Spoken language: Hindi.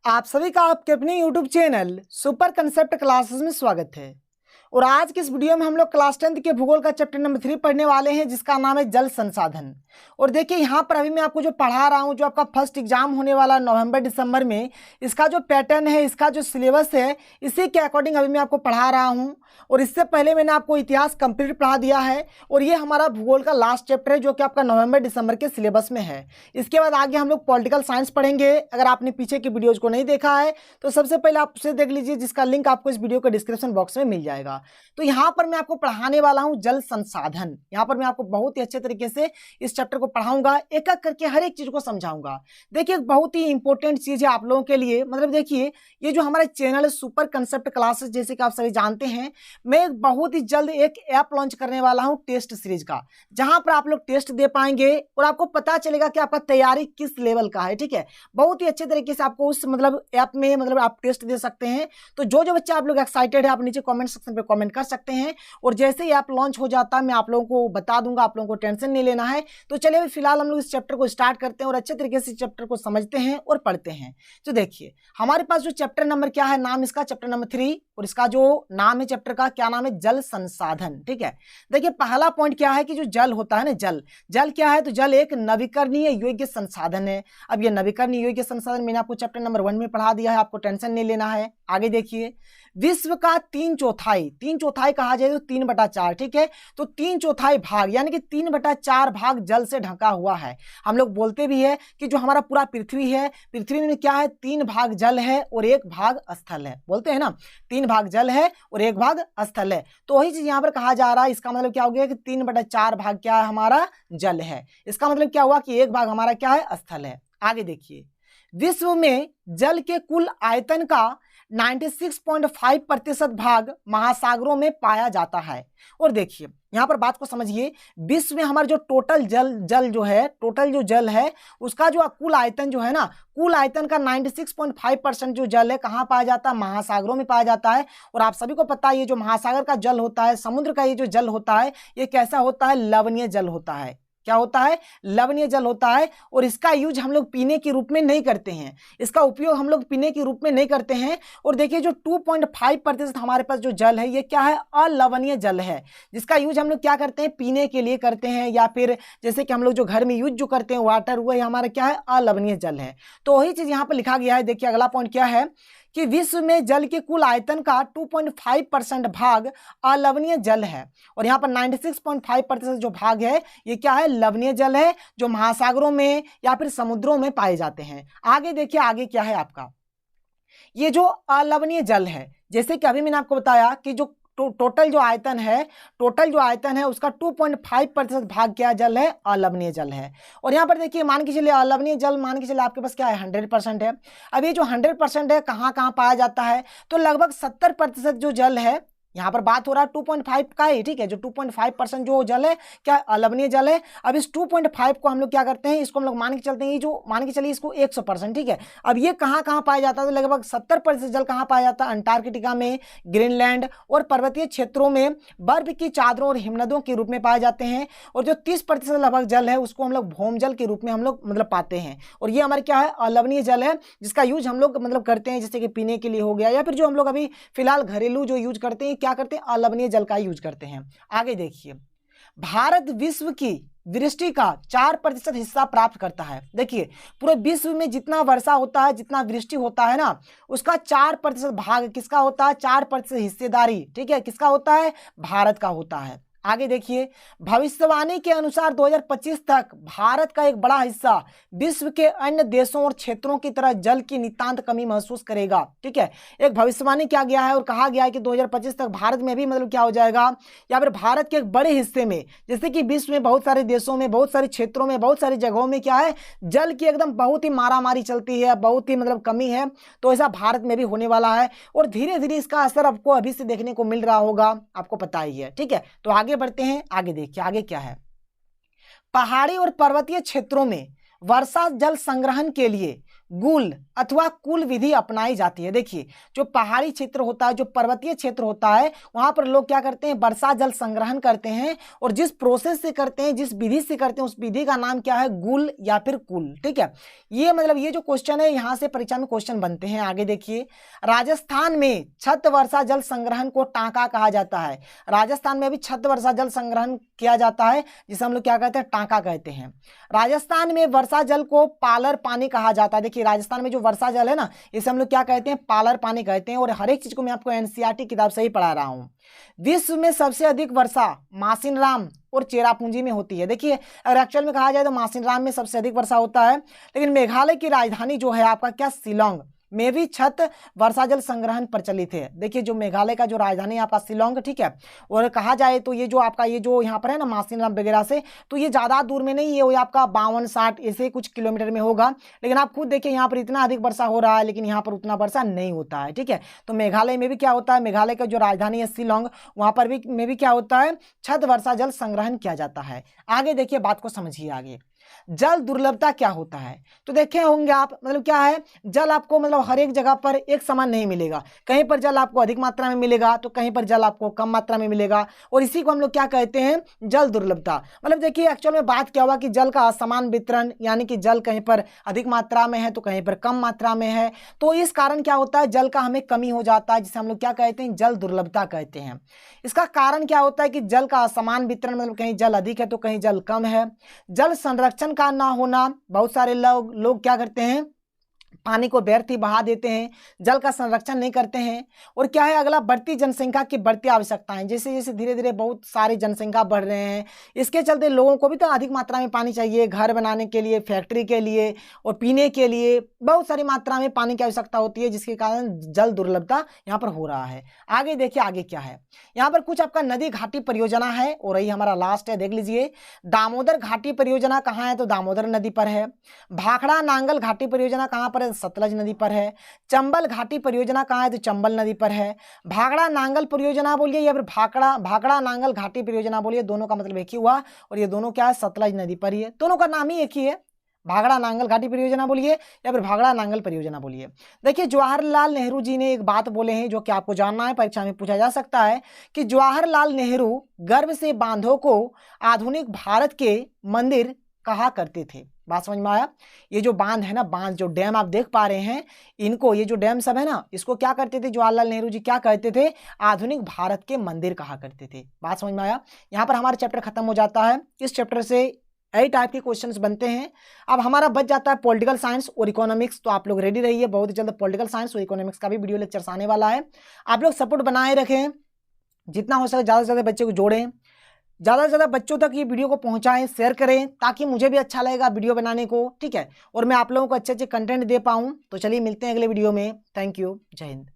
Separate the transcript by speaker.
Speaker 1: आप सभी का आपके अपने YouTube channel super concept classes में स्वागत है। और आज के इस वीडियो में हम लोग क्लास 10 के भूगोल का चैप्टर नंबर 3 पढ़ने वाले हैं, जिसका नाम है जल संसाधन। और देखिए यहाँ पर अभी मैं आपको जो पढ़ा रहा हूँ, जो आपका फर्स्ट एग्जाम होने वाला नवंबर दिसंबर में, इसका जो पैटर्न है, इसका जो सिलेबस है, इसी के अकॉर्डिंग अभी मैं आपको पढ़ा रहा हूँ। और इससे पहले मैंने आपको इतिहास कंप्लीट पढ़ा दिया है और ये हमारा भूगोल का लास्ट चैप्टर है, जो कि आपका नवंबर दिसंबर के सिलेबस में है। इसके बाद आगे हम लोग पॉलिटिकल साइंस पढ़ेंगे। अगर आपने पीछे की वीडियोज को नहीं देखा है तो सबसे पहले आप उसे देख लीजिए, जिसका लिंक आपको इस वीडियो के डिस्क्रिप्शन बॉक्स में मिल जाएगा। तो यहाँ पर मैं आपको पढ़ाने वाला हूँ जल संसाधन। यहाँ पर मैं आपको बहुत ही अच्छे तरीके से इस चैप्टर को पढ़ाऊंगा, एक एक करके हर एक चीज को समझाऊंगा। देखिए बहुत ही इंपॉर्टेंट चीज है आप लोगों के लिए। मतलब देखिए ये जो हमारा चैनल है सुपर कंसेप्ट क्लासेस, जैसे कि आप सभी जानते हैं, मैं बहुत ही जल्द एक ऐप लॉन्च करने वाला हूँ टेस्ट सीरीज का, जहां पर आप लोग टेस्ट दे पाएंगे और आपको पता चलेगा कि आपका तैयारी किस लेवल का है। ठीक है, बहुत ही अच्छे तरीके से आपको उस ऐप में आप टेस्ट दे सकते हैं। तो जो बच्चा आप लोग एक्साइटेड है, आप नीचे कमेंट सेक्शन पे कमेंट कर सकते हैं। और जैसे ही ऐप लॉन्च हो जाता है मैं आप लोगों को बता दूंगा, आप लोगों को टेंशन नहीं लेना है। तो चलिए अभी फिलहाल हम लोग इस चैप्टर को स्टार्ट करते हैं और अच्छे तरीके से चैप्टर को समझते हैं और पढ़ते हैं। तो देखिए हमारे पास जो चैप्टर नंबर क्या है, नाम इसका चैप्टर नंबर 3, और इसका जो नाम है चैप्टर का, क्या नाम है, जल संसाधन। ठीक है, देखिए पहला पॉइंट क्या है कि जो जल होता है ना, जल क्या है, तो जल एक नवीकरणीय योग्य संसाधन है। अब ये नवीकरणीय योग्य संसाधन मैंने आपको चैप्टर नंबर 1 में पढ़ा दिया है, आपको टेंशन नहीं लेना है। आगे देखिए, विश्व का 3/4 कहा जाए तो 3/4, ठीक है, तो 3/4 भाग यानी कि 3/4 भाग जल से ढका हुआ है। हम लोग बोलते भी है कि जो हमारा पूरा पृथ्वी है, पृथ्वी में क्या है, 3 भाग जल है और 1 भाग स्थल है। बोलते हैं ना, 3 भाग जल है और 1 भाग स्थल है। तो वही चीज यहाँ पर कहा जा रहा है। इसका मतलब क्या हो गया कि 3/4 भाग क्या है, हमारा जल है। इसका मतलब क्या हुआ कि 1 भाग हमारा क्या है, स्थल है। आगे देखिए, विश्व में जल के कुल आयतन का 96.5% भाग महासागरों में पाया जाता है। और देखिए यहाँ पर बात को समझिए, विश्व में हमारा जो टोटल जल जो है, टोटल जो जल है, उसका जो कुल आयतन जो है ना, कुल आयतन का 96.5% जो जल है कहाँ पाया जाता है, महासागरों में पाया जाता है। और आप सभी को पता है ये जो महासागर का जल होता है, समुद्र का ये जो जल होता है, ये कैसा होता है, लवणीय जल होता है। क्या होता है, लवणीय जल होता है। और इसका यूज हम लोग पीने के रूप में नहीं करते हैं, इसका उपयोग हम लोग पीने के रूप में नहीं करते हैं। और देखिए जो 2.5% हमारे पास जो जल है, ये क्या है, अलवणीय जल है, जिसका यूज हम लोग क्या करते हैं, पीने के लिए करते हैं, या फिर जैसे कि हम लोग जो घर में यूज जो करते हैं वाटर, वह हमारा क्या है, अलवणीय जल है। तो वही चीज यहाँ पर लिखा गया है। देखिए अगला पॉइंट क्या है कि विश्व में जल के कुल आयतन का 2.5% भाग अलवणीय जल है। और यहाँ पर 96.5% जो भाग है, ये क्या है, लवणीय जल है, जो महासागरों में या फिर समुद्रों में पाए जाते हैं। आगे देखिए, आगे क्या है आपका, ये जो अलवणीय जल है, जैसे कि अभी मैंने आपको बताया कि जो टोटल जो आयतन है उसका 2.5% भाग क्या जल है, अलवणीय जल है। और यहाँ पर देखिए मान के चलिए अलवणीय जल, मान के चलिए आपके पास क्या है, 100% है। अब ये जो 100% है कहाँ कहाँ पाया जाता है, तो लगभग 70% जो जल है, यहाँ पर बात हो रहा है 2.5 का ही, ठीक है, जो 2.5% जो जल है क्या अलवणीय जल है। अब इस 2.5 को हम लोग क्या करते हैं, इसको हम लोग मान के चलते हैं, ये जो मान के चलिए इसको 100%, ठीक है। अब ये कहाँ कहाँ पाया जाता है, तो लगभग 70% जल कहाँ पाया जाता है, अंटार्कटिका में, ग्रीनलैंड और पर्वतीय क्षेत्रों में बर्फ की चादरों और हिमनदों के रूप में पाए जाते हैं। और जो 30% लगभग जल है, उसको हम लोग भौम जल के रूप में हम लोग पाते हैं। और ये हमारे क्या है, अलवणीय जल है, जिसका यूज हम लोग करते हैं, जैसे कि पीने के लिए हो गया, या फिर जो हम लोग अभी फिलहाल घरेलू जो यूज करते हैं, क्या करते हैं, अलवणीय जल का यूज करते हैं। आगे देखिए, भारत विश्व की वृष्टि का 4% हिस्सा प्राप्त करता है। देखिए पूरे विश्व में जितना वर्षा होता है, जितना वृष्टि होता है ना, उसका 4% भाग किसका होता है, 4% हिस्सेदारी, ठीक है, किसका होता है, भारत का होता है। आगे देखिए, भविष्यवाणी के अनुसार 2025 तक भारत का एक बड़ा हिस्सा विश्व के अन्य देशों और क्षेत्रों की तरह जल की नितांत कमी महसूस करेगा। ठीक है, एक भविष्यवाणी किया गया है और कहा गया है कि 2025 तक भारत में भी क्या हो जाएगा, या फिर भारत के एक बड़े हिस्से में, जैसे कि विश्व में बहुत सारे देशों में, बहुत सारे क्षेत्रों में, बहुत सारी जगहों में क्या है, जल की एकदम बहुत ही मारामारी चलती है, बहुत ही कमी है। तो ऐसा भारत में भी होने वाला है और धीरे धीरे इसका असर आपको अभी से देखने को मिल रहा होगा, आपको पता ही है। ठीक है, तो आगे बढ़ते हैं। आगे देखिए, आगे क्या है, पहाड़ी और पर्वतीय क्षेत्रों में वर्षा जल संग्रहण के लिए गुल अथवा कुल विधि अपनाई जाती है। देखिए जो पहाड़ी क्षेत्र होता है, जो पर्वतीय क्षेत्र होता है, वहां पर लोग क्या करते हैं, वर्षा जल संग्रहण करते हैं, और जिस प्रोसेस से करते हैं, जिस विधि से करते हैं, उस विधि का नाम क्या है, गुल या फिर कुल। ठीक है, ये मतलब ये जो क्वेश्चन है यहाँ से परीक्षा में क्वेश्चन बनते हैं। आगे देखिए, राजस्थान में छत वर्षा जल संग्रहण को टांका कहा जाता है। राजस्थान में भी छत वर्षा जल संग्रहण किया जाता है, जिसे हम लोग क्या कहते हैं, टांका कहते हैं। राजस्थान में वर्षा जल को पालर पानी कहा जाता है। देखिए राजस्थान में जो वर्षा जल है ना, इसे हम लोग क्या कहते हैं, पालर पानी कहते हैं। और हर एक चीज को मैं आपको एनसीईआरटी किताब से ही पढ़ा रहा हूं। विश्व में सबसे अधिक वर्षा मासिनराम और चेरापूंजी में होती है। देखिए अगर एक्चुअल में कहा जाए तो मासिनराम में सबसे अधिक वर्षा होता है, लेकिन मेघालय की राजधानी जो है आपका क्या, शिलोंग में भी छत वर्षा जल संग्रहण प्रचलित है। देखिए जो मेघालय का जो राजधानी आपका शिलोंग, ठीक है, और कहा जाए तो ये जो आपका ये जो यहाँ पर है ना मासिनराम वगैरह से, तो ये ज़्यादा दूर में नहीं है, वो आपका 52-60 ऐसे कुछ किलोमीटर में होगा। लेकिन आप खुद देखिए यहाँ पर इतना अधिक वर्षा हो रहा है, लेकिन यहाँ पर उतना वर्षा नहीं होता है। ठीक है, तो मेघालय में भी क्या होता है, मेघालय का जो राजधानी है शिलोंग, वहाँ पर भी में भी क्या होता है, छत वर्षा जल संग्रहण किया जाता है। आगे देखिए, बात को समझिए। आगे जल दुर्लभता क्या होता है, तो देखे होंगे आप, मतलब क्या है, जल आपको मतलब हर एक जगह पर एक समान नहीं मिलेगा। कहीं पर जल आपको अधिक मात्रा में मिलेगा, तो कहीं पर जल आपको कम मात्रा में मिलेगा, और इसी को हम लोग क्या कहते हैं, जल दुर्लभता। मतलब देखिए एक्चुअल में बात क्या हुआ कि जल का असमान वितरण, यानी कि जल कहीं पर अधिक मात्रा में है तो कहीं पर कम मात्रा में है, तो इस कारण क्या होता है, जल का हमें कमी हो जाता है, जिसे हम लोग क्या कहते हैं, जल दुर्लभता कहते हैं। इसका कारण क्या होता है कि जल का असमान वितरण, मतलब कहीं जल अधिक है तो कहीं जल कम है। जल संरक्षण का ना होना, बहुत सारे लोग क्या करते हैं, पानी को व्यर्थ ही बहा देते हैं, जल का संरक्षण नहीं करते हैं। और क्या है अगला, बढ़ती जनसंख्या की बढ़ती आवश्यकताएं, जैसे जैसे धीरे धीरे बहुत सारी जनसंख्या बढ़ रहे हैं, इसके चलते लोगों को भी तो अधिक मात्रा में पानी चाहिए, घर बनाने के लिए, फैक्ट्री के लिए और पीने के लिए बहुत सारी मात्रा में पानी की आवश्यकता होती है, जिसके कारण जल दुर्लभता यहाँ पर हो रहा है। आगे देखिए, आगे क्या है, यहाँ पर कुछ आपका नदी घाटी परियोजना है, और यही हमारा लास्ट है, देख लीजिए। दामोदर घाटी परियोजना कहाँ है, तो दामोदर नदी पर है। भाखड़ा नांगल घाटी परियोजना कहाँ पर है, सतलज नदी पर है। चंबल घाटी परियोजना कहाँ है, तो चंबल नदी पर है। भाखड़ा नांगल परियोजना बोलिए या फिर भाखड़ा नांगल घाटी परियोजना बोलिए, दोनों का मतलब एक ही हुआ, और ये दोनों क्या है, सतलज नदी पर ही है, दोनों का नाम ही एक ही है। भाखड़ा नांगल घाटी परियोजना बोलिए या फिर भाखड़ा नांगल परियोजना बोलिए। देखिए जवाहरलाल नेहरू जी ने एक बात बोले हैं, जो कि आपको जानना है, परीक्षा में पूछा जा सकता है, कि जवाहरलाल नेहरू गर्भ से बांधों को आधुनिक भारत के मंदिर कहा करते थे। बात समझ में आया। ये जो बांध है ना, बांध जो डैम आप देख पा रहे हैं, इनको, ये जो डैम सब है ना, इसको क्या करते थे जवाहरलाल नेहरू जी, क्या कहते थे, आधुनिक भारत के मंदिर कहा करते थे। बात समझ में आया। यहाँ पर हमारा चैप्टर खत्म हो जाता है। इस चैप्टर से यही टाइप के क्वेश्चंस बनते हैं। अब हमारा बच जाता है पॉलिटिकल साइंस और इकोनॉमिक्स, तो आप लोग रेडी रहिए, बहुत ही जल्द पॉलिटिकल साइंस और इकोनॉमिक्स का भी वीडियो लेक्चर्स आने वाला है। आप लोग सपोर्ट बनाए रखें, जितना हो सके ज़्यादा से ज़्यादा बच्चे को जोड़ें, ज़्यादा से ज़्यादा बच्चों तक ये वीडियो को पहुंचाएं, शेयर करें, ताकि मुझे भी अच्छा लगेगा वीडियो बनाने को, ठीक है, और मैं आप लोगों को अच्छे अच्छे कंटेंट दे पाऊँ। तो चलिए मिलते हैं अगले वीडियो में। थैंक यू, जय हिंद।